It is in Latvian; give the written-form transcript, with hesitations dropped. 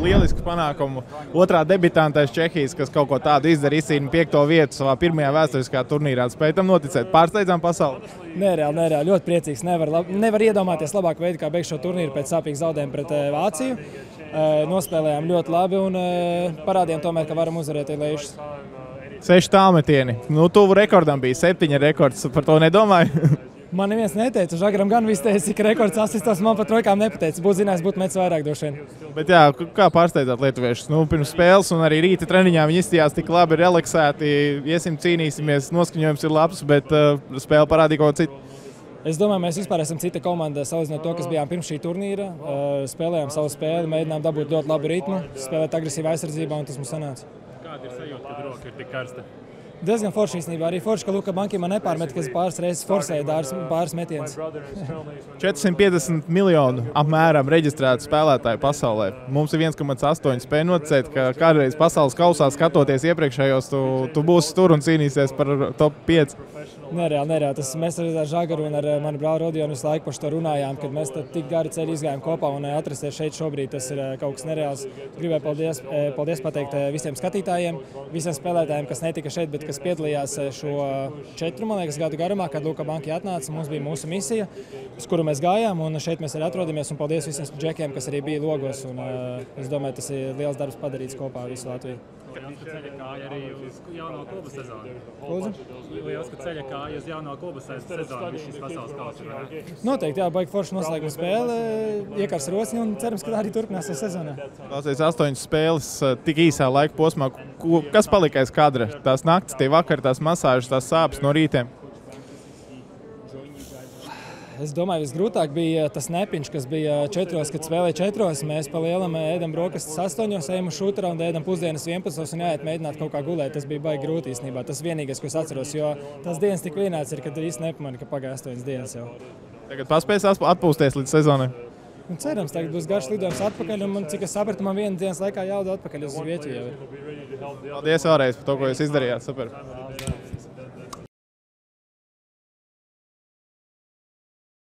lielisks panākumu. Otrā debitantais Čehijas, kas kaut ko tādu izdara, izcīna 5. vietu savā pirmajā vēsturiskā turnīrā. Spēj tam noticēt. Pārsteidzām pasauli? Nereāli. Ļoti priecīgs. Nevar iedomāties labāku veidu, kā beigt šo turnīru pēc sāpīgas zaudējuma pret Vāciju. Nospēlējām ļoti labi un parādījām tomēr, ka varam uzvarēt Ileišus. 6 tālmetieni. Tuvu rekordam bija 7 rekords. Par to nedomāju? Man neviens neteica. Žagaram gan viss teica, cik rekords asistos. Man pat trojkām nepateica. Būtu zinājis, būtu metis vairāk droši vien. Bet jā, kā pārsteidzāt lietuviešus? Pirms spēles un arī rīta treniņā viņi izstījās tik labi relaksēti. Iesim, cīnīsimies, noskaņojums ir labs, bet spēle parādīja kaut ko citu. Es domāju, mēs vispār esam cita komanda, salīdzinot to, kas bijām pirms šī turnīra. Spēlējām savu spēli, mēģinām dabūt ļoti labu ritmu, spēlēt agresīvu aizsardzībā, un tas mums sanāca. Kāda ir sajūta, kad roka ir tik karsta? Diezgan forši īstenībā. Arī forši, ka Luka Banki man nepārmet, ka es pāris reizes forsēju pāris metienus. 450 miljonu apmēram reģistrētu spēlētāju pasaulē. Mums ir 1,8. Spēj noticēt, ka kādreiz pasaules kausā skatoties iepriekšējos, tu būsi tur un cīnīsies par top 5. Nereāli. Mēs ar Žagaru un ar mani brāli Rodionu visu laiku par šo runājām, kad mēs tik gari ceļu izgājām kopā un atrasties šeit šobrīd. Tas ir kaut kas nereāls. Gribēju paldies pateikt visiem skatītājiem, visiem spēlētājiem, kas netika šeit, bet kas piedalījās šo 4, man liekas, gadu garumā, kad Luka Banki atnāca. Mums bija mūsu misija, uz kuru mēs gājām, un šeit mēs arī atrodamies. Un paldies visiem džekiem, kas arī bija logos. Un, es domāju, tas ir liels darbs padarīts kopā ar visu Latviju. Liels, ka ceļa kāja arī uz jauno klubu sezonu. Lūdzu? Liels, ka ceļa kāja uz jauno klubu sezonu šis pasaules kausa, vai ne? Noteikti, jā, baigi forši noslēguma spēle, iekars rosni un cerams, ka arī turpinās sezonā. Klausies 8 spēles tik īsā laika posmā. Kas palika aiz kadra? Tās naktis, tie vakari, tās masāžas, tās sāpes no rītiem? Es domāju, visgrūtāk bija tas nepiņš, kas bija 4, kad spēlēja 4. Mēs pa lielam ēdam brokastis 8, ejam uz šūtera un ēdam pusdienas 11 un jāiet mēģināt kaut kā gulēt. Tas bija baigi grūti īstenībā. Tas vienīgais, ko es atceros, jo tas dienas tik vienāds ir, kad īsti nepamani, ka pagāja 8 dienas jau. Tagad paspēs atpūsties līdz sezonai? Cerams, tagad būs garš lidojums atpakaļ un, cik es sapratu, man vienas dienas laikā jālido atpakaļ uz Vieķiju jau ir. Paldies vēlreiz par to, ko jūs izdarījāt. Super.